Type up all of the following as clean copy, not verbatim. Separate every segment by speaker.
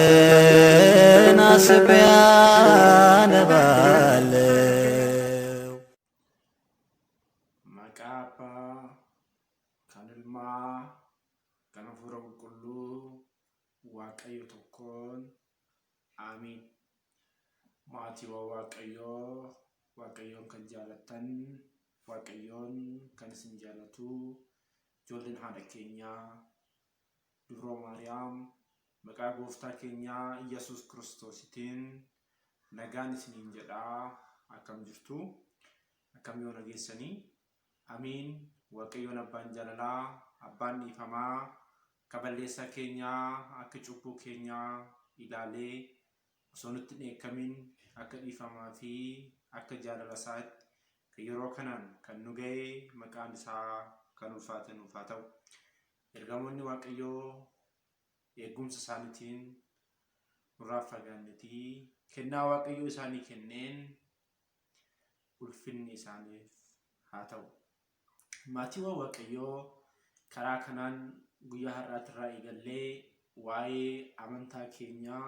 Speaker 1: ፍቅርህን አስቤ አነባለሁ።
Speaker 2: መቃባ ከንልማ ከነፉረ ቁልቁሉ ዋቀዮ tokkoon አሚን። maatii waaqayyoon kan jaalatan waaqayyoon kan isin jaalatu ijoolleen haadha keenyaa dubroo maariyaam maqaa gooftaa keenyaa Yesuus Kiristoositiin nagaan isiniin jedhaa. akkam jirtu akkam yoo nageessanii amiin. waaqayyoon abbaan jaalalaa abbaan dhiifamaa kaballeessaa keenyaa akka cubbuu keenyaa ilaalee osoo nutti dheekkamin akka dhiifamaa fi akka jaalala isaatti yeroo kanaan kan nu ga'e maqaan isaa kan ulfaate nuuf haa ta'u. ergamoonni waaqayyoo eegumsa isaaniitiin nurraa fagaannetii kennaa waaqayyoo isaanii kenneen ulfinni isaaniif haa ta'u. maatiiwwan waaqayyoo karaa kanaan guyyaa har'aatirraa eegallee waa'ee amantaa keenyaa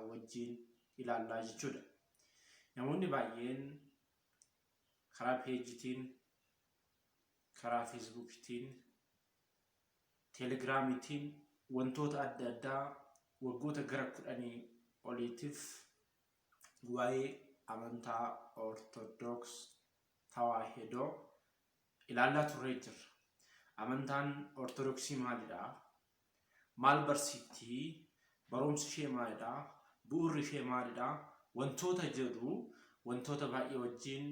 Speaker 2: wajjin ilaallaa jechuudha. namoonni baay'een karaa peejitiin, karaa feesbuukitiin, teelegiraamiitiin wantoota adda addaa waggoota gara 10 oliitiif waa'ee amantaa ortodoks tawaahidoo ilaallaa turree jirra. amantaan ortodoksii maalidha? maal barsiifti? barumsi ishee maalidha? bu'uurri ishee maalidha? wantoota jedhu wantoota baay'ee wajjin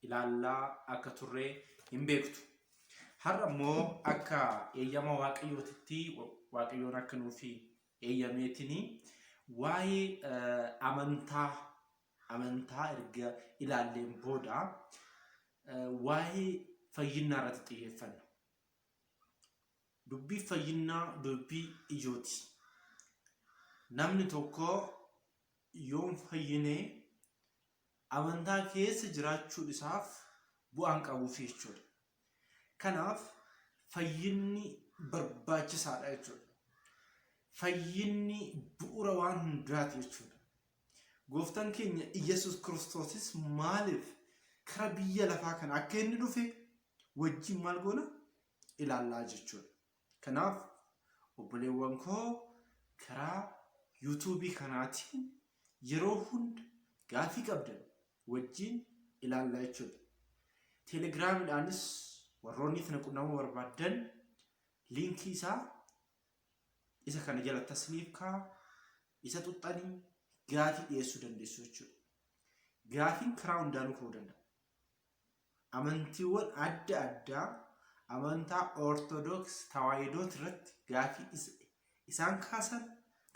Speaker 2: ilaallaa akka turree hin beektu. har'a immoo akka eeyyama waaqayyootitti waaqayyoon akka nuufi eeyyameetini waa'ee amantaa erga ilaalleen booda waa'ee fayyinaa irratti xiyyeeffanna. dubbii fayyinaa dubbii ijooti. namni tokko yoom fayyinee amantaa keessa jiraachuun isaaf bu'aan qabuuf jechuudha. kanaaf fayyinni barbaachisaadha jechuudha. fayyinni bu'uura waan hundaati jechuudha. gooftaan keenya Yesuus Kiristoosis maaliif kara biyya lafaa kana akka inni dhufe wajjin maal goona ilaallaa jechuudha. kanaaf obboleewwan koo karaa yuutuubii kanaatiin yeroo hunda gaafii qabdan wajjin ilaallaa jechuudha. teelegiraamiidhaanis warroonni kana qunnamuu barbaadan liinkii isaa isa kana jalatti asiniif kaa isa tuxxanii gaafii dhiyeessuu dandeessu jechuudha. gaafiin karaa hundaanuu ka'uu danda'a. amantiiwwan adda addaa amantaa ortodoks tawaahidoo irratti gaafii isaan kaasan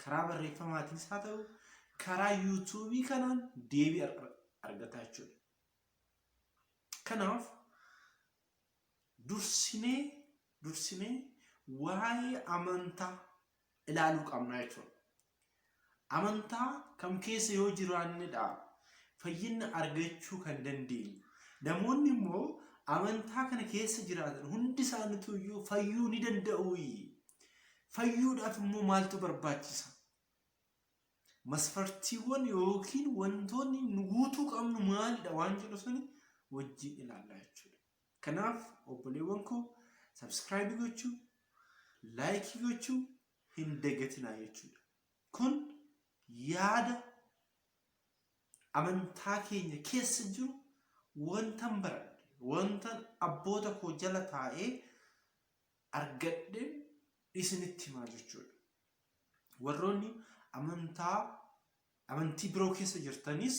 Speaker 2: karaa barreeffamaatiin haa ta'u karaa yuutuubii kanaan deebii argataa jechuudha. kanaaf dursinee waa'ee amantaa ilaaluu qabna jechuudha. amantaa kam keessa yoo jiraannedha fayyina argachuu kan dandeenyu. namoonni immoo amantaa kana keessa jiraatan hundi isaaniitu iyyuu fayyuu ni danda'u. fayyuudhaaf immoo maaltu barbaachisa? masfartiiwwan yookiin wantoonni nu guutuu qabnu maalidha waan jedhu sani wajjin ilaallaa jechuudha. kanaaf obboleewwan koo subscribe gochuu, like gochuu hin dagatinaa jechuudha. kun yaada amantaa keenya keessa jiru wantan baradhe, wantan abboota koo jala taa'ee argadhe isinitti himaa jechuudha. warroonni amantii biroo keessa jirtanis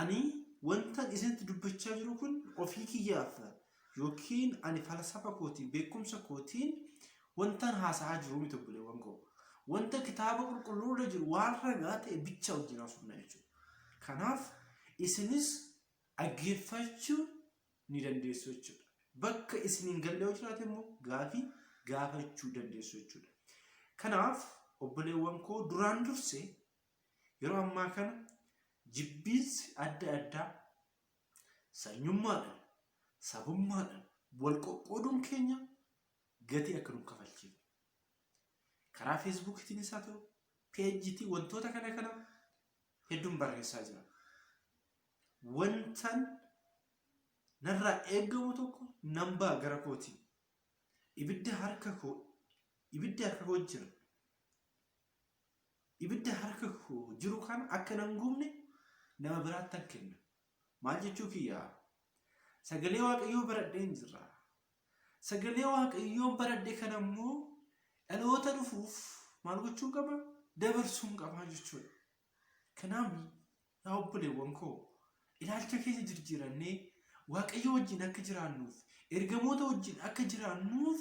Speaker 2: ani wantan isinitti dubbachaa jiru kun ofii kiyyaaf yookiin ani falsafa kootiin beekumsa kootiin wantan haasa'aa jiru miti obboleewwan koo. wanta kitaaba qulqulluu irra jiru waan ragaa ta'e bicha wajjin haasofna jechuudha. kanaaf isinis dhaggeeffachuu ni dandeessu jechuudha. bakka isiniin galle yoo jiraate immoo gaafii gaafachuu dandeessu jechuudha. kanaaf obboleewwan koo duraan dursee yeroo ammaa kana jibbiinsi adda addaa sanyummaadhaan, sabummaadhaan, wal qoqqooduun keenya gatii akka nu kafalchiifne. Karaa Feesbuukiitiin isaa ta'u, peejiitii wantoota kana hedduun barreessaa jira. Wantan narraa eegamu tokko nambaa gara kootii. Ibidda harka koo jira. Ibidda harka koo jiru kan akka nan gubne nama biraatti an kenna. Maal jechuu kiyyaa? Sagalee Waaqayyoo baradheen jira. Sagalee Waaqayyoo baradhe kan ammoo dhaloota dhufuuf maal gochuun qaba? Dabarsuun qaba jechuudha. Kanaaf yaa obboleewwan koo ilaalcha keessa jijjiirannee Waaqayyo wajjin akka jiraannuuf, ergamoota wajjin akka jiraannuuf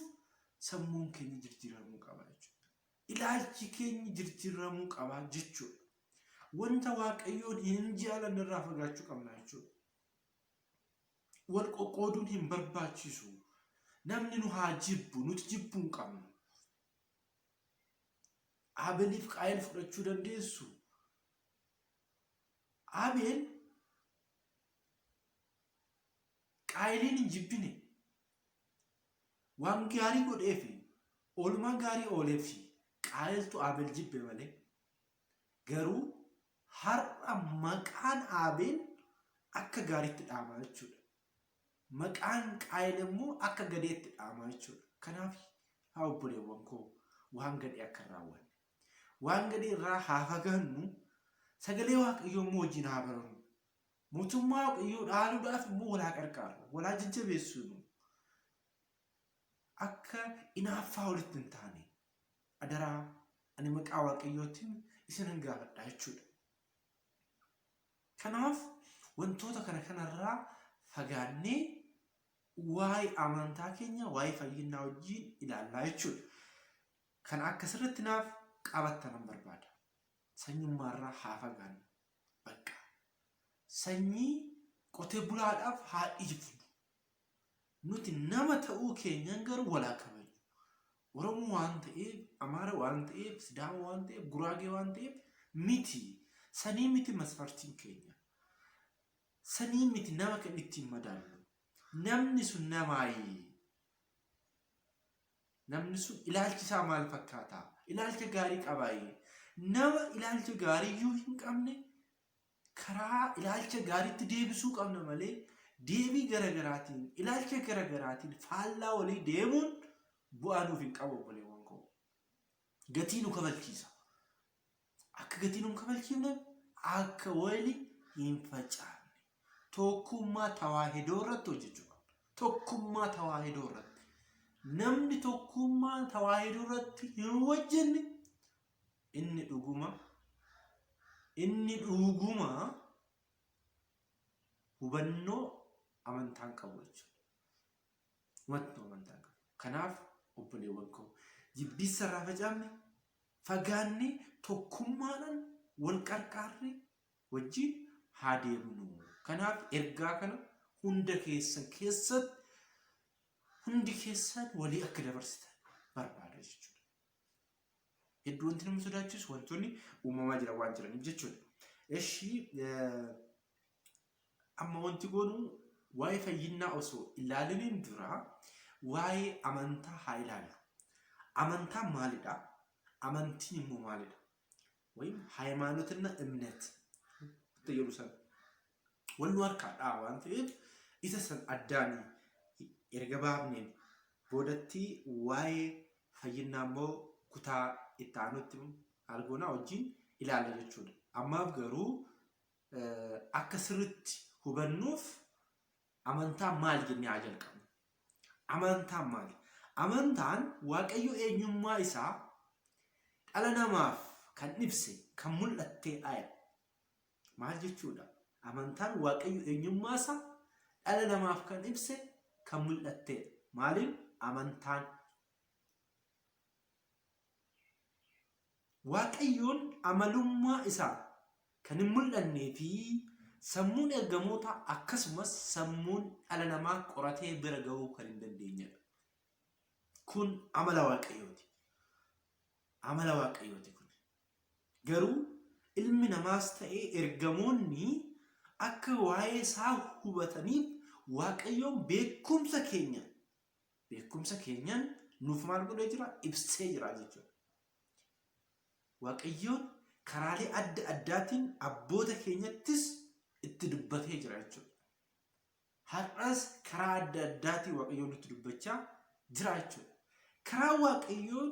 Speaker 2: sammuun keenya jijjiiramuu qaba jechuudha. Ilaalchi keenya jijjiiramuu qaba jechuudha. Wanta Waaqayyoon hin jaalanne irraa fagaachuu qabna jechuudha. Wal qoqqooduun hin barbaachisu. Namni nu haa jibbu, nuti jibbuu hin qabnu. Abeeliif Qaayil fudhachuu dandeessu. Abeel Qaayiliin hin jibbine. Waan gaarii godheefi oolmaa gaarii ooleefi Qaayiltu Abeel jibbe malee. Garuu har'a maqaan Abeel akka gaariitti dhaamaa jechuudha. Maqaan Qaayil immoo akka gadeetti dhaamaa jechuudha. Kanaaf haa obboleewwan koo waan gadhee akka raawwanne. Waan gadhee irraa haa fagaannu. Sagalee Waaqayyoo immoo wajjin haa barannu. Mootummaa Waaqayyoo dhaaluudhaaf immoo walaa qarqaaru, walaa jajjabeessinu. Akka inaaffaa walitti hin taane adaraa ani maqaa Waaqayyootiin isinan gaafadha jechuudha. Kanaaf wantoota kanarraa fagaannee waa'ee amantaa keenya, waa'ee fayyinaa wajjin ilaallaa jechuudha. Kan akkasirratti naaf qabattanan barbaada. Sanyummaarraa haa fagaannu. Bakka sanyii qotee bulaadhaaf haa dhiifnu. Nuti nama ta'uu keenyan garuu walaa kabaju. Oromoo waan ta'eef, Amaara waan ta'eef, Sidaama waan ta'eef, Guraagee waan ta'eef miti. Sanii miti masfartiin keenya. Sanii miti nama kan ittiin madaallu. Namni sun namaayi. Namni sun ilaalchi isaa maal fakkaata? Ilaalcha gaarii qabaayi. Nama ilaalcha gaarii iyyuu hin qabne karaa ilaalcha gaariitti deebisuu qabna malee deebii garagaraatiin, ilaalcha garagaraatiin faallaa walii deemuun bu'aa nuuf hin qabu obboleewwan koo. Gatii nu kabalchiisa. Akka gatii nu kabalchiifne akka walii hin facaafne. Tokkummaa tawaahidoo irratti hojjechuu qabna. Tokkummaa tawaahidoo irratti. Namni tokkummaa tawaahidoo irratti hin hojjenne inni dhuguma hubannoo amantaan qabu jechuudha. Hubannoo amantaan qabu. Kanaaf obboleewwan koo jibbisa irraa facaafne fagaannee tokkummaadhaan wal qarqaarree wajjin haa deemnu. Kanaaf ergaa kana hundi keessan walii akka dabarsitan barbaada jechuudha. Hedduu wanti nama sodaachisu wantoonni uumamaa jira waan jiraniif jechuudha. Eshi amma wanti goonu waa'ee fayyinaa osoo ilaaliniin dura waa'ee amantaa haa ilaallu. Amantaan maalidha? Amantiin immoo maalidha? ወይም ሃይማኖትና እምነት ተየሩሳሌም ወሉ አርካዳ ዋንት ኢሰሰን አዳኒ ኤርገባብኔን ቦደቲ ዋይ ፈይናሞ ኩታ ኢታኑት አልጎና ወጂን ኢላለ ጀቹን አማብ ገሩ አከስርት ሁበኑፍ አመንታ ማል ጅኒ አጀልቀም አመንታ ማል አመንታን ዋቀዩ ኤኙማ ኢሳ ጣለናማፍ kan ibse kan mul'atte ay maal jechuudha amantaan waaqayyo eenyummaa isaa dhala namaaf kan ibse kan mul'atte maaliin amantaan waaqayyoon amalummaa isaa kan hin mul'annee fi sammuun ergamoota akkasumas sammuun dhala namaa qoratee bira ga'uu kan hin dandeenyedha. Kun amala waaqayyooti. Amala waaqayyooti. Garuu ilmi namaas ta'ee ergamoonni akka waa'ee isaa hubataniif waaqayyoon beekumsa keenya beekumsa keenyan nuuf maal godhee jira ibsee jira jechuudha. Waaqayyoon karaalee adda addaatiin abboota keenyattis itti dubbatee jira jechuudha. Har'as karaa adda addaatiin Waaqayyoon itti dubbachaa jira jechuudha. Karaa Waaqayyoon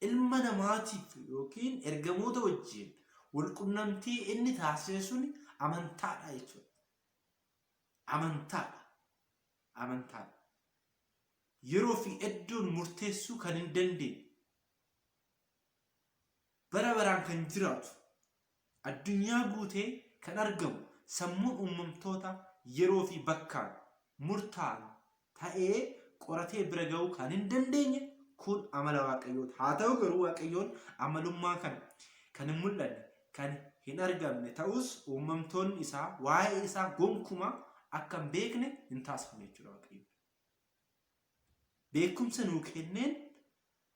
Speaker 2: ilma namaatiif yookiin ergamoota wajjin walqunnamtii inni taasise sun amantaadha jechuudha. Amantaadha. Yeroo fi iddoon murteessuu kan hin dandeenye, bara baraan kan jiraatu, addunyaa guutee kan argamu, sammuun uumamtoota yeroo fi bakkaan murtaa'an ta'ee qoratee bira ga'uu kan hin dandeenye kun amala Waaqayyooti. Haa ta'u garuu Waaqayyoon amalummaa kana kan hin mul'anne, kan hin argamne ta'us uumamtoonni isaa waa'ee isaa gonkumaa akka hin beekne hin taasifne jechuudha Waaqayyo. Beekumsa nuu kenneen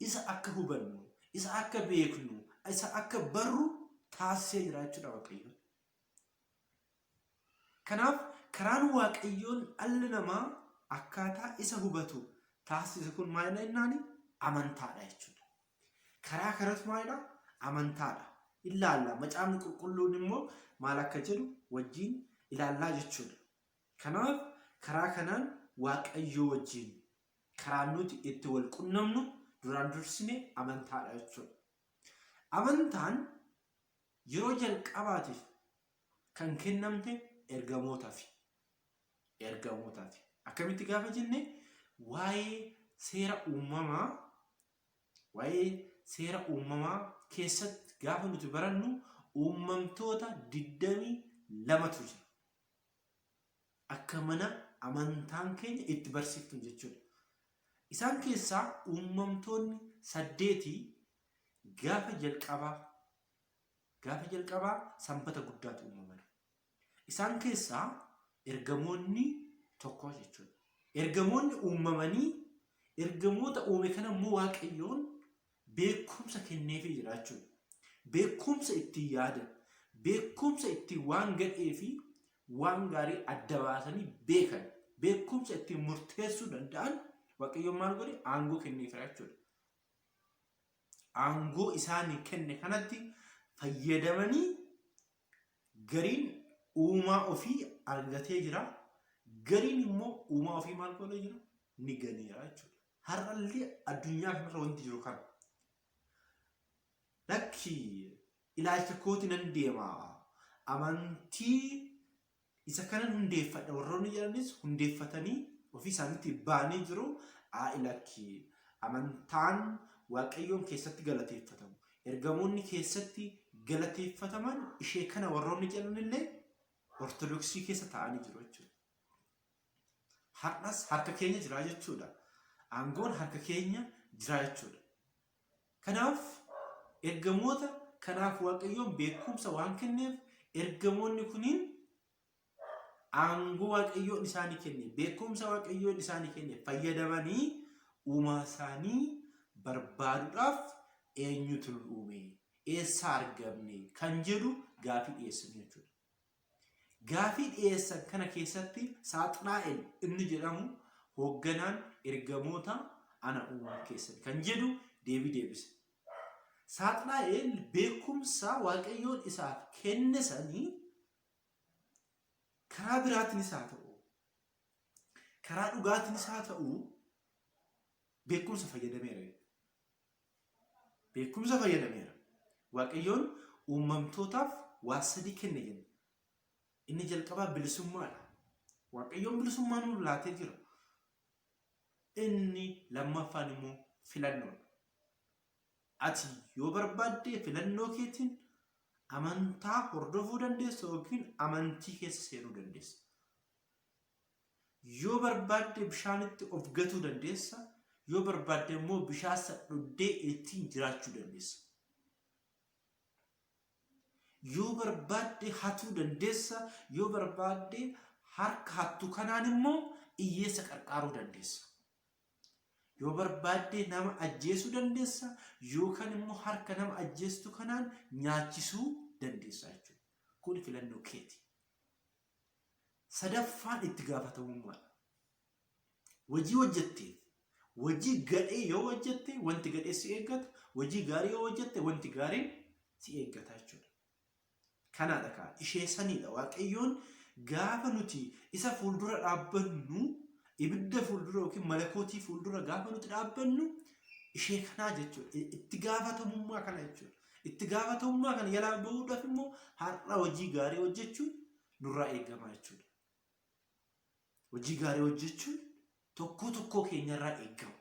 Speaker 2: isa akka hubannu, isa akka beeknu, isa akka barru taasisee jira jechuudha Waaqayyo. Kanaaf karaan Waaqayyoon dhalli namaa akkaataa isa hubatu taasise kun maalidha jennaani? Amantaadha jechuudha. Karaa kanatu maalidha? Amantaadha. Ilaalla. Macaafni qulqulluun immoo maal akka jedhu wajjin ilaallaa jechuudha. Kanaaf karaa kanaan Waaqayyoo wajjin karaa nuti itti wal qunnamnu duraan dursine amantaadha jechuudha. Amantaan yeroo jalqabaatiif kan kennamte ergamootaaf. Akkamitti gaafa jenne waa'ee seera uumamaa keessatti gaafa nuti barannu uumamtoota 22tu jira. Akka mana amantaan keenya itti barsiiftu jechuudha. Isaan keessaa uumamtoonni 8 gaafa jalqabaa sanbata guddaatu uumaman. Isaan keessaa ergamoonni tokko jechuudha. Ergamoonni uumamanii ergamoota uume kana immoo Waaqayyoon beekumsa kenneefii jira jechuudha. Beekumsa ittiin yaadan, beekumsa ittiin waan gadhee fi waan gaarii adda baasanii beekan, beekumsa ittiin murteessuu danda'an Waaqayyoon maal godhe? Aangoo kenneefira jechuudha. Aangoo isaanii kenne kanatti fayyadamanii gariin uumaa ofii argatee jira. Gariin immoo uumaa ofii maal godhee jira? Ni ganeera jechuudha. Har'allee addunyaa kanarra wanti jiru kana. Lakki ilaalcha kooti nan deema. Amantii isa kanan hundeeffadha. Warroonni jedhanis hundeeffatanii ofii isaaniitti baanii jiru. Lakki amantaan Waaqayyoon keessatti galateeffatamu. Ergamoonni keessatti galateeffataman ishee kana warroonni jedhanillee ortodoksii keessa taa'anii jiru jechuudha. Har'as harka keenya jira jechuudha. Aangoon harka keenya jira jechuudha. Kanaaf ergamoota kanaaf Waaqayyoon beekumsa waan kenneef ergamoonni kuniin aangoo Waaqayyoon isaanii kenne, beekumsa Waaqayyoon isaanii kenne fayyadamanii uumaa isaanii barbaaduudhaaf eenyutu uume, eessa argamne kan jedhu gaafii dhiyeessan jechuudha. Gaafii dhiyeessan kana keessatti Saaxinaa'el inni jedhamu hoogganaan ergamoota ana uumaa keessatti kan jedhu deebise. Saaxinaa'el beekumsa Waaqayyoon isaaf kenne sanii karaa biraatiin isaa ta'u, karaa dhugaatiin isaa ta'u beekumsa fayyadameera. Waaqayyoon uumamtootaaf waa sadii kenne jenna. Inni jalqabaa bilisummaadha. Waaqayyoon bilisummaa nuuf laatee jira. Inni lammaffaan immoo filannoodha. Ati yoo barbaadde filannoo keetiin amantaa hordofuu dandeessa yookiin amantii keessa seenuu dandeessa. Yoo barbaadde bishaanitti of gatuu dandeessa. Yoo barbaadde immoo bishaan sadhuddee ittiin jiraachuu dandeessa. Yoo barbaadde hatuu dandeessa. Yoo barbaadde harka hattu kanaan immoo hiyyeessa qarqaaruu dandeessa. Yoo barbaadde nama ajjeesuu dandeessa. Yookaan immoo harka nama ajjeestu kanaan nyaachisuu dandeessa jechuudha. Kun filannoo keeti. Sadaffaan itti gaafatamummaadha. wajii hojjette wajii gadhee yoo hojjette wanti gadhee si eeggata wajii gaarii yoo hojjette wanti gaariin si eeggata jechuudha. Kanaadha kaa ishee saniidha Waaqayyoon gaafa nuti isa fuuldura dhaabbannu ibidda fuuldura yookiin malakootii fuuldura gaafa nuti dhaabbannu ishee kanaa jechuudha. Itti gaafatamummaa kana jechuudha. Itti gaafatamummaa kana jalaa bahuudhaaf immoo har'a hojii gaarii hojjechuun nurraa eegama jechuudha. Hojii gaarii hojjechuun tokko keenyarraa eegama.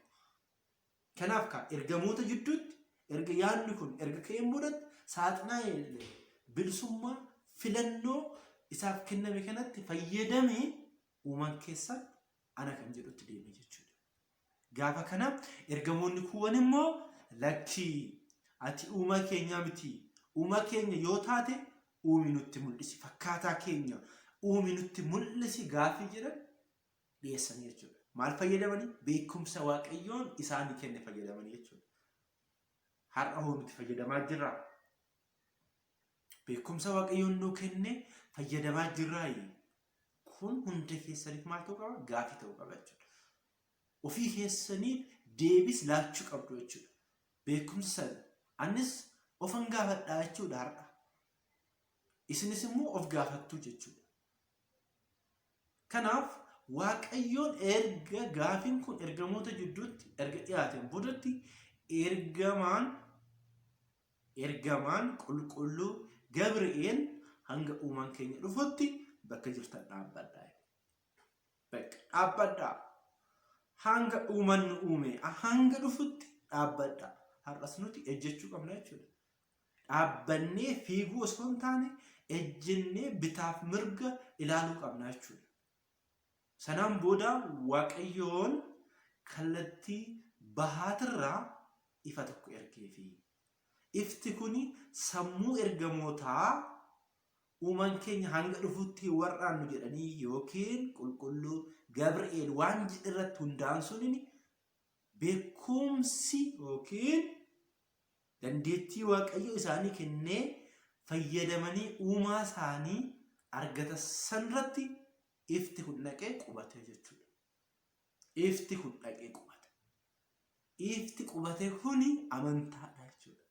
Speaker 2: Kanaaf kaa ergamoota jidduutti erga yaadni kun erga ka'een boodatti saaxinaa bilisummaa filannoo isaaf kenname kanatti fayyadamee uuman keessaa ana kan jedhutti deeme jechuudha. Gaafa kana ergamoonni kuwwan immoo lakkii ati uuma keenya miti. Uuma keenya yoo taate uumi nutti mul'isi. Fakkaataa keenya uumi nutti mul'isi gaafii jedhan dhiyeessanii jechuudha. Maal fayyadamanii? Beekumsa Waaqayyoon isaanii kenne fayyadamanii jechuudha. Har'a hoo nuti fayyadamaa jirraa? Beekumsa Waaqayyoon nuu kenne fayyadamaa jirraa? Kun hunda keessaniif maal ta'uu qaba? Gaafii ta'uu qaba jechuudha. Ofii keessaniif deebii laachuu qabdu jechuudha. Beekumsa sana anis ofan gaafadhaa jechuudha har'a. Isinis immoo of gaafattuu jechuudha. Kanaaf Waaqayyoon erga gaafiin kun ergamoota jidduutti erga dhiyaateen boodatti ergamaan qulqulluu Gabri'eel hanga uumaan keenya dhufutti bakka jirtan dhaabbadhaa. Bakka dhaabbadhaa. Hanga uumaan nu uume hanga dhufutti dhaabbadhaa. Har'as nuti ejjechuu qabna jechuudha. Dhaabbannee fiiguu osoo hin taane ejjennee bitaaf mirga ilaaluu qabna jechuudha. Sanaan booda Waaqayyoon kallattii bahaatirraa ifa tokko ergeefi. Ifti kuni sammuu ergamootaa uumaan keenya hanga dhufutti warraannu jedhanii yookiin qulqulluu Gabri'eel waan irratti hundaa'an suniin beekumsi yookiin dandeettii Waaqayyo isaanii kennee fayyadamanii uumaa isaanii argata sanirratti ifti kun dhaqee qubate jechuudha. Ifti kun dhaqee qubate. Ifti qubate kuni amantaadha jechuudha.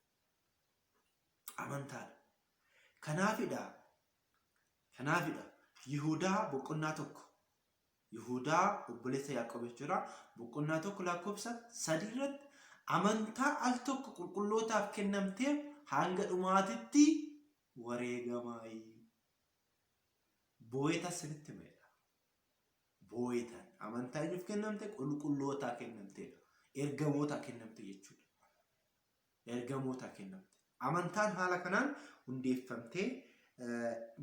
Speaker 2: Amantaadha. Kanaafidha Yihuudaa boqonnaa tokko. Yihuudaa obboleessa Yaaqoob jechuudha. Boqonnaa tokko lakkoofsa 3 irratti amantaa al tokko qulqullootaaf kennamtee hanga dhumaatitti wareegamaayi. Booyeta sinitti meedha. Booyetan amantaa eenyuuf kennamte? Qulqullootaa kennamteedha. Ergamootaa kennamte jechuudha. Ergamootaa kennamte. Amantaan haala kanaan hundeeffamtee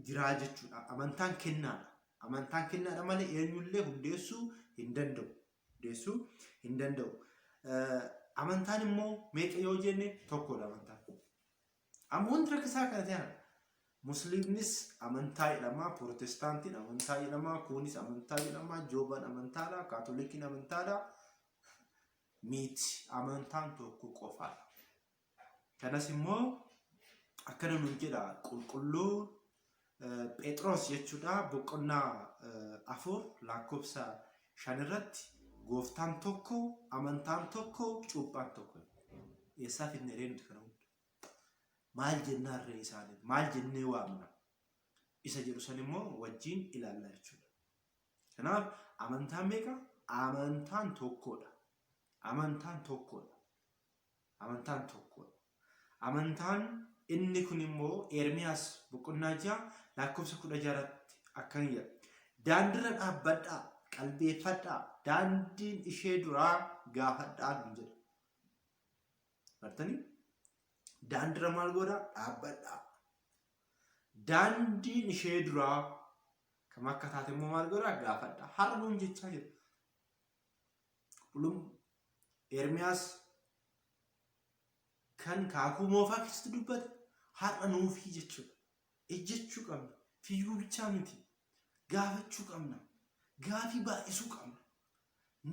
Speaker 2: jiraa jechuudha. Amantaan kennaadha. Amantaan kennaadha malee eenyullee hundeessuu hin danda'u. Amantaan immoo meeqa yoo jenne tokkodha amantaan. Amma wanti rakkisaa kana ta'an Musliimnis amantaa jedhama, Protestaantiin amantaa jedhama, kunis amantaa jedhama, Joobaan amantaadha, Kaatolikiin amantaadha. Miti amantaan tokko qofaadha. Kanas immoo akkana nuun jedha qulqulluu Phexros jechuudha. Boqonnaa 4 lakkoofsa 5 irratti gooftaan tokko, amantaan tokko, cuuphaan tokko. Eessaaf hin dheereen kana hunda. Maal jennaarree isaanii? Maal jennee waamna? Isa jedhu san immoo wajjin ilaalla jechuudha. Kanaaf amantaan meeqa? Amantaan tokkodha. Amantaan tokkodha. Amantaan tokkodha. Amantaan inni kun immoo Ermiyaas boqonnaa 6 lakkoofsa 16 irratti akkana jedha. Daandiirra dhaabbadhaa, qalbeeffadhaa, daandiin ishee duraa gaafadhaa nun jedha. Bartanii? Daandiirra maal godhaa? Dhaabbadhaa. Daandiin ishee duraa kam akka taate immoo maal godhaa? Gaafadhaa. Har'a nuun jechaa jira. Qulqulluun Ermiyaas kan kaakuu moofaa keessatti dubbate har'a nuufii jechuudha. Ejjechuu qabna. Fiiguu bichaa miti. Gaafachuu qabna. Gaafii baay'isuu qabna.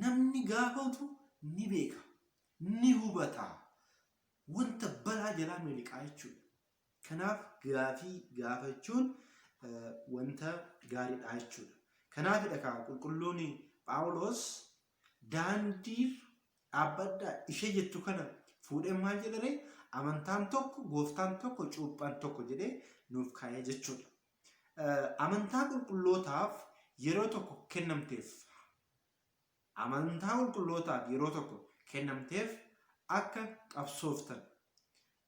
Speaker 2: Namni gaafatu ni beeka. Ni hubata. Wanta balaa jalaa miliqaa jechuudha. Kanaaf gaafii gaafachuun wanta gaariidha jechuudha. Kanaafidha kaa qulqulluun Phaawulos daandii dhaabbadhaa ishee jettu kana fuudhee maal jedhare amantaan tokko gooftaan tokko cuuphaan tokko jedhee nuuf kaa'ee jechuudha. Amantaa qulqullootaaf yeroo tokko kennamteef amantaa qulqullootaaf yeroo tokko kennamteef akka qabsooftan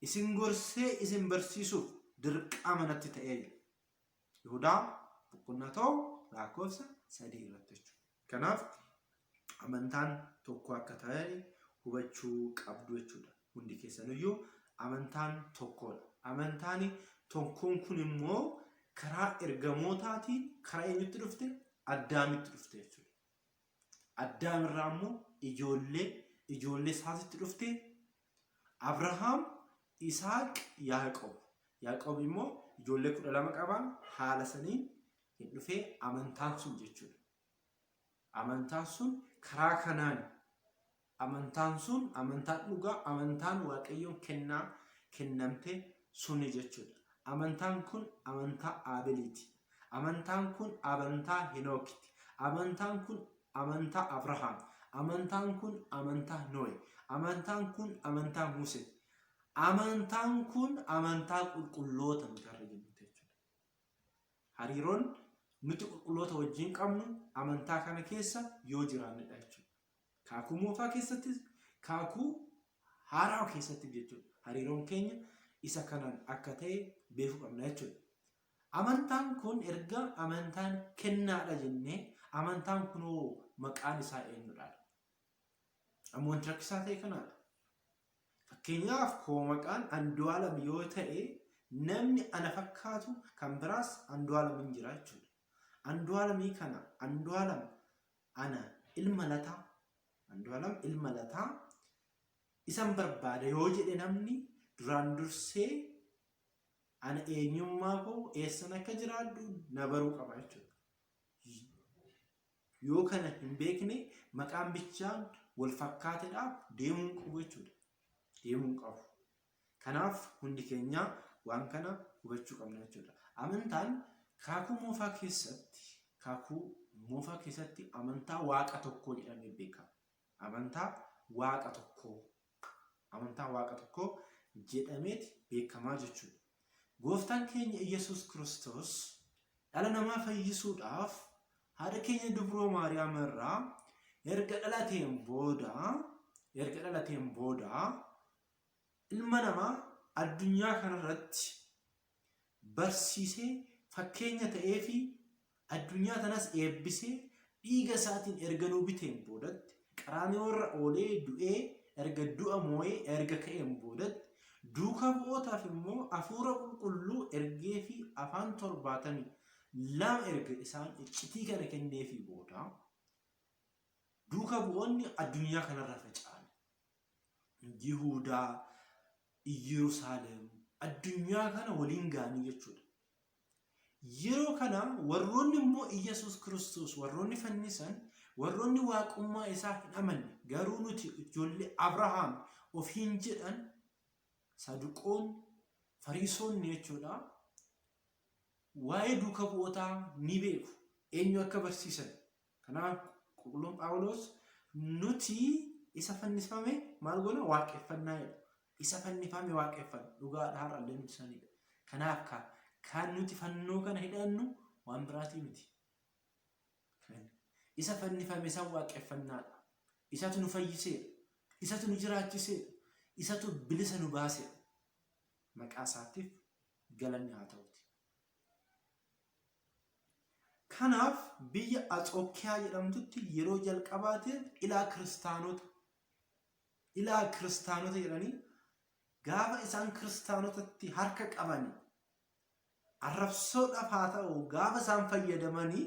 Speaker 2: isin gorsee isin barsiisuuf dirqama natti ta'ee jira. Yihudaa boqonnaa tokko lakkoofsa 3 irratti jechuudha. Kanaaf amantaan tokko akka ta'e hubachuu qabdu jechuudha. Hundi keessaniyyuu amantaan tokkodha. Amantaan tokkoon kun immoo karaa ergamootaatiin karaa eenyutti dhufte? Addaamitti dhufte jechuudha. Addaam irraa immoo ijoollee isaatitti dhufte Abrahaam, Isaaq, Yaaqoob. Yaaqoob immoo ijoollee 12 qaban haala saniin hin dhufee amantaan sun jechuudha. Amantaan sun karaa kanaan amantaan sun amantaan dhugaa amantaan waaqayyoon kennamte suni jechuudha. Amantaan kun amantaa Aabeliiti. Amantaan kun amantaa Henookiti. Amantaan kun amantaa Abrahaam. Amantaan kun amantaa Noe. Amantaan kun amantaa Musee. Amantaan kun amantaa qulqulloota nuti arginu jechuudha. Hariiroon nuti qulqulloota wajjin qabnu amantaa kana keessa yoo jiraannedha jechuudha. Kaakuu moofaa keessattis kaakuu haaraa keessatti jechuudha. Hariiroon keenya isa kanaan akka ta'e beekuu qabna jechuudha. Amantaan kun erga amantaan kennaadha jennee amantaan kunoo maqaan isaa eenyudha? Amantaan rakkisaa ta'e kanaadha. Fakkeenyaaf koo maqaan Andu'aalam yoo ta'e namni ana fakkaatu kan biraas Andu'aalam hin jira jechuudha. Andu'aalamii kana Andu'aalam ana ilma lataa Andu'aalam ilma lataa isan barbaada yoo jedhe namni duraan dursee ana eenyummaa koo eessan akka jiraadhu na baruu qaba jechuudha. Yoo kana hin beekne maqaan bichaan wal fakkaateedhaaf deemuu qabu jechuudha. Deemuu qabu. Kanaaf hundi keenya waan kana hubachuu qabna jechuudha. Amantaan kaakuu moofaa keessatti amantaa waaqa tokkoo jedhamee beekama. Amantaa waaqa tokkoo jedhameeti beekamaa jechuudha. Gooftaan keenya Iyesuus Kiristoos dhala namaa fayyisuudhaaf haadha keenya dubroo Maariyaam irraa erga dhalateen booda ilma namaa addunyaa kanarratti barsiisee fakkeenya ta'ee fi addunyaa tanas eebbisee dhiiga isaatiin erga nuu biteen boodatti qaraanii warra oolee du'ee erga du'a moo'ee erga ka'een boodatti duuka bu'ootaaf immoo hafuura qulqulluu ergee fi afaan 72 erga isaan iccitii kana kennee fi booda duuka bu'oonni addunyaa kanarra faca'an. Yihuudaa, Yerusaalem, addunyaa kana waliin ga'anii jechuudha. Yeroo kana warroonni immoo Iyesuus Kiristoos warroonni fannisan warroonni waaqummaa isaa hin amanne garuu nuti ijoollee Abrahaam ofiin jedhan saduqoon fariisonni jechuudha. Waa'ee duuka bu'ootaa ni beeku eenyu akka barsiisan. Kanaaf qulqulluun Phaawulos nuti isa fannifame maal goona waaqeffannaa jedha. Isa fannifame waaqeffanna dhugaadha har'allee nuti sanidha. Kanaaf kan nuti fannoo kana hidhannu waan biraatii miti. Isa fannifame san waaqeffannaadha. Isatu nu fayyiseedha. Isatu nu jiraachiseedha. Isatu bilisa nu baaseedha. Maqaa isaatiif galanni haa ta'uuti. Kanaaf biyya Anxookiyaa jedhamtutti yeroo jalqabaatiif ilaa kiristaanota jedhanii gaafa isaan kiristaanotatti harka qabanii arrabsoodhaaf haa ta'u gaafa isaan fayyadamanii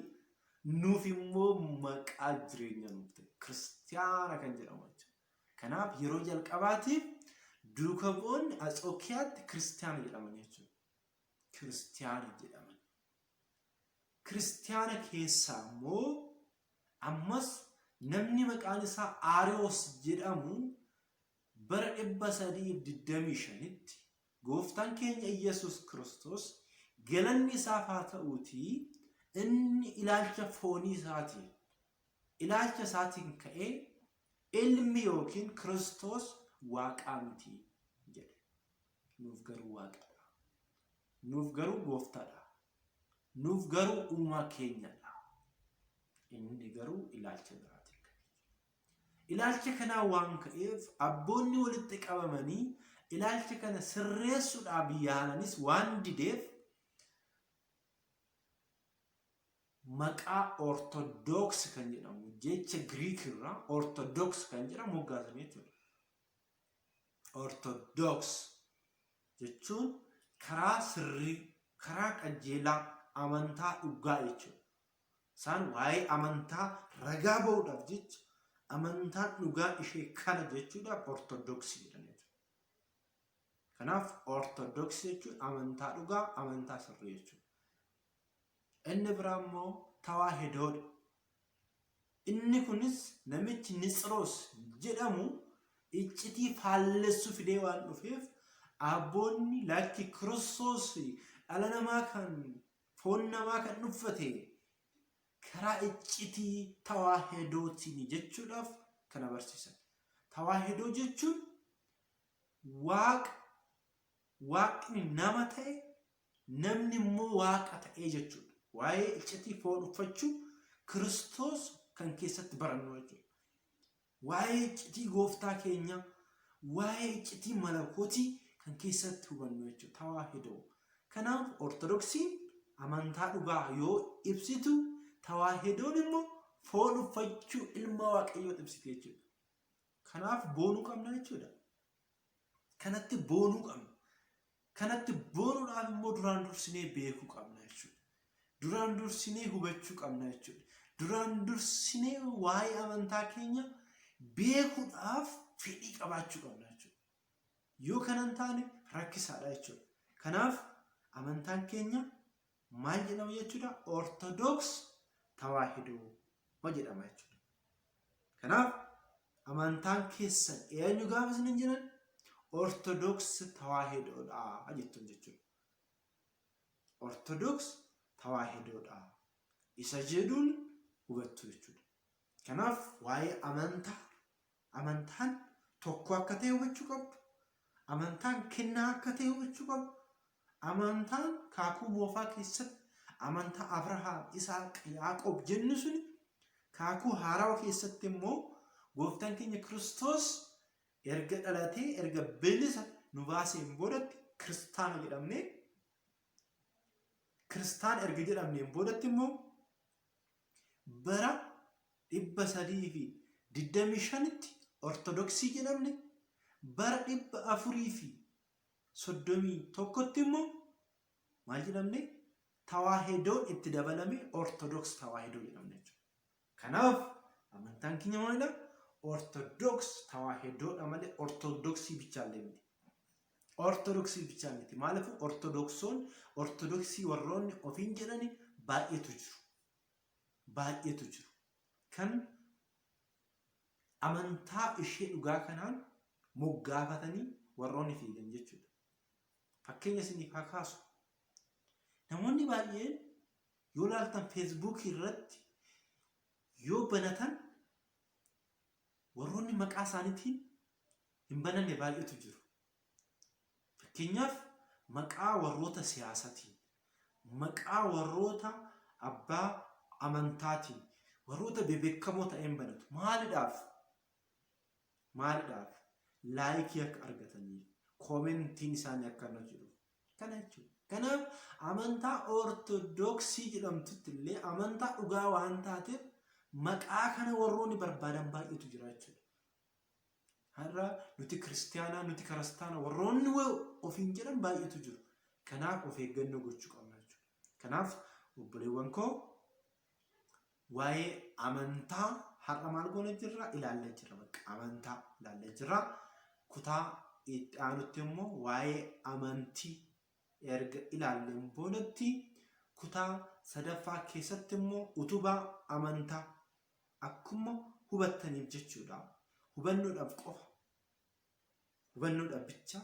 Speaker 2: nuuf immoo maqaa jireenya nuuf ta'e kiristaana kan jedhamu jechuudha. Kanaaf yeroo jalqabaatiif duuka bu'oonni Anxookiyaatti kiristaana jedhaman jechuudha. Kiristaana jedhaman. Kiristaana keessaa immoo ammas namni maqaan isaa Aariyoos jedhamu bara 325tti gooftaan keenya Iyesuus Kiristoos galanni isaaf haa ta'uuti inni ilaalcha foonii isaatiin ka'ee ilmi yookiin Kiristoos waaqaa miti jedhe. Nuuf garuu waaqadha. Nuuf garuu gooftaadha. Nuuf garuu uumaa keenyadha. Inni garuu ilaalcha biraati. Ilaalcha kanaa waan ka'eef abboonni walitti qabamanii ilaalcha kana sirreessuudhaaf yaalanis waan dideef maqaa ortodoks kan jedhamu jecha Greek irraa ortodoks kan jedhamu moggaasanii jechuudha. Ortodoks jechuun karaa sirrii, karaa qajeelaa, amantaa dhugaa jechuudha. Isaan waa'ee amantaa ragaa ba'uudhaaf jecha amantaan dhugaa ishee kana jechuudhaaf ortodoksii jedhanii jechuudha. Kanaaf ortodoksii jechuun amantaa dhugaa, amantaa sirrii jechuudha. Inni biraa immoo tawaahidoodha. Inni kunis namichi Nisroos jedhamu iccitii faallessu fidee waan dhufeef abboonni lakki Kiristoos dhala namaa kan foon namaa kan dhuffate karaa iccitii tawaahidootiin jechuudhaaf kan agarsiisan. Tawaahidoo jechuun waaqni nama ta'e namni immoo waaqa ta'e jechuudha. Waa'ee iccitii foon uffachuu Kiristoos kan keessatti barannu jechuudha. Waa'ee iccitii gooftaa keenya, waa'ee iccitii malakootii kan keessatti hubannu jechuudha. Tawaahidoo. Kanaaf ortodoksiin amantaa dhugaa yoo ibsitu, tawaahidoon immoo foon uffachuu ilma waaqayyoo ibsite jechuudha. Kanaaf boonuu qabna jechuudha. Kanatti boonuu qabna. Kanatti boonuudhaaf immoo duraan dursinee beekuu qabna jechuudha. Duraan dursinee hubachuu qabna jechuudha. Duraan dursinee waa'ee amantaa keenya beekuudhaaf fedhii qabaachuu qabna jechuudha. Yoo kanan taane rakkisaadha jechuudha. Kanaaf amantaan keenya maal jedhama jechuudha? Ortodoks tawaahidoo jedhama jechuudha. Kanaaf amantaan keessan eenyu gaafa isin jiran ortodoks tawaahidoodha jettuun jechuudha. Ortodoks tawaahidoodha isa jedhuun hubattu jechuudha. Kanaaf waa'ee amantaan tokko akka ta'e hubachuu qabdu. Amantaan kennaa akka ta'e hubachuu qabdu. Amantaan kaakuu moofaa keessatti amantaa Abrahaam, Isaaq, Yaaqoob jennu suni kaakuu haarawaa keessatti immoo gooftaan keenya Kiristoos erga dhalatee erga bilisa nu baaseen boodatti kiristaana jedhamnee Kiristaan erga jedhamneen boodatti immoo bara 325tti ortodoksii jedhamne, bara 431tti immoo maal jedhamne? Tawaahidoon itti dabalame ortodoks tawaahidoo jedhamne jechuudha. Kanaaf amantaan keenya maalidha? Ortodoks tawaahidoodha malee ortodoksii bichaan miti. Ortodoksii bichaan miti. Maaliif ortodoksii warroonni ofiin jedhani baay'eetu jiru. Kan amantaa ishee dhugaa kanaan moggaafatanii warroonni fiigan jechuudha. Fakkeenya isiniif haa kaasu. Namoonni baay'een yoo ilaaltan feesbuukii irratti yoo banatan warroonni maqaa isaaniitiin hin bananne baay'eetu jiru. Fakkeenyaaf maqaa warroota siyaasaatiin, maqaa warroota abbaa amantaatiin, warroota bebeekamoo ta'een banatu. Maaliidhaaf? Laayikii akka argataniif, koomentiin isaanii akka jiru. Kana jechuudha. Kanaaf amantaa ortodoksii jedhamtutti illee amantaa dhugaa waan taateef maqaa kana warroonni barbaadan baay'eetu jira jechuudha. Har'a nuti kiristaanaa, nuti kiristaana warroonni ofiin jedhan baay'eetu jiru. Kanaaf of eeggannoo gochuu qabna jechuudha. Kanaaf obboleewwan koo waa'ee amantaa har'a maal goona jirra? Ilaallee jirra. Bakka amantaa ilaallee jirra. Kutaa itti aanutti immoo waa'ee amantii erga ilaalleen boodatti kutaa sadaffaa keessatti immoo utubaa amantaa akkuma hubattaniif jechuudha. Hubannoodhaaf qofa, hubannoodhaaf bicha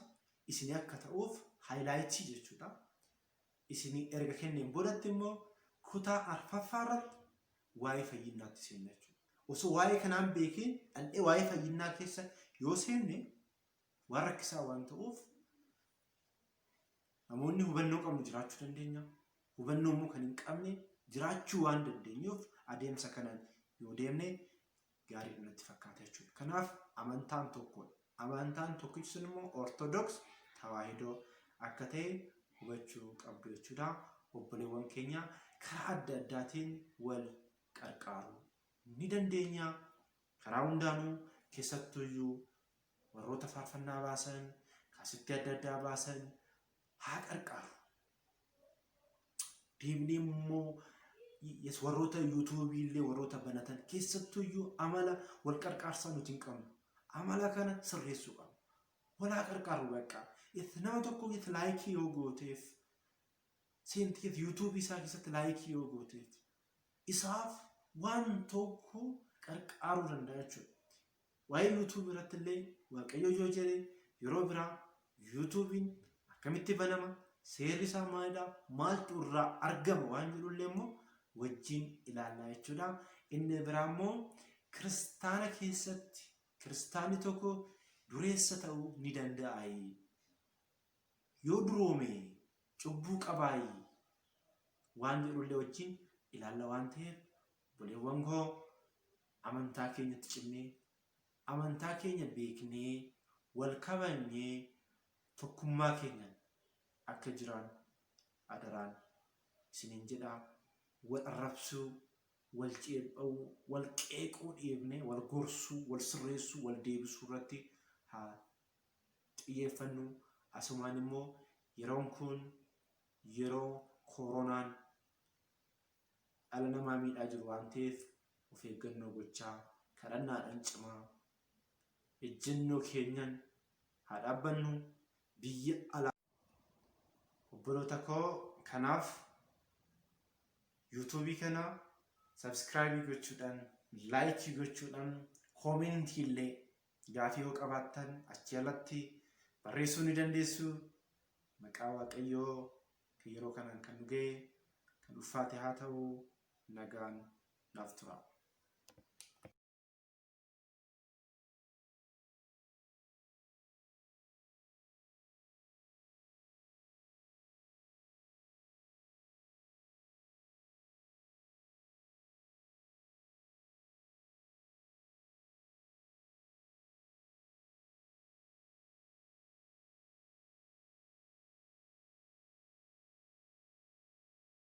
Speaker 2: isinii akka ta'uuf haayilaayitii jechuudha. Isinii erga kenneen boodatti immoo kutaa arfaffaa irratti waa'ee fayyinnaatti seenna jechuudha. osoo waa'ee kanaan beekin dhandhee waa'ee fayyinaa keessa yoo seenne waan rakkisaa waan ta'uuf namoonni hubannoo qabnu jiraachuu dandeenya. Hubannoo immoo kan hin qabne jiraachuu waan dandeenyuuf adeemsa kanaan yoo deemne gaarii natti fakkaata jechuudha. Kanaaf amantaan tokkodha. Amantaan tokkichi sun immoo ortodoks tawaahidoo akka ta'e hubachuu qabdu jechuudha. Obboleewwan keenya karaa adda addaatiin wal qarqaaruu ni dandeenya. Karaa hundaanuu keessattuyyuu warroota faarfannaa baasan, kaasittii adda addaa baasan haa qarqaaru. Deemnee immoo warroota yuutuubii illee warroota banatan keessattuyyuu amala wal qarqaarsaa nuti hin qabnu. Amala kana sirreessuu qabna. Walaa qarqaaru bakka. Nama tokko itti laayikii yoo gooteef seenteef yuutuubii isaa keessatti laayikii yoo gooteef isaaf waan tokko qarqaaruu danda'a jechuudha. Waa'ee yuutuubii irratti illee Waaqayyo yoo jedhe yeroo biraa yuutuubiin akkamitti banama, seerri isaa maalidha, maaltu irraa argama waan jedhullee immoo wajjin ilaallaa jechuudha. Inni biraa immoo kiristaana keessatti kiristaanni tokko dureessa ta'uu ni danda'a. Yoo duroome cubbuu qabaayi waan jedhullee wajjin ilaalla waan ta'eef obboleewwan koo amantaa keenyatti cimnee amantaa keenya beeknee wal kabajnee tokkummaa keenyaan akka jiraan adaraan isiniin jedha. Wal arrabsuu, wal ceepha'uu, wal qeequu dhiifnee wal gorsuu, wal sirreessuu, wal deebisuu irratti haa xiyyeeffannu. Asumaan immoo yeroon kun yeroo koronaan dhala namaa miidhaa jiru waan ta'eef of eeggannoo gochaa kadhannaadhaan cimaa ejjennoo keenyan haa dhaabbannu. Biyya alaa obboloota koo kanaaf yuutuubii kana sabskraayibii gochuudhaan laayikii gochuudhaan koomentii illee gaafii yoo qabaattan achi alatti barreessuu ni dandeessu. Maqaa Waaqayyoo yeroo kanaan kan nu ga'e kan ulfaate haa ta'u nagaan naaf tura.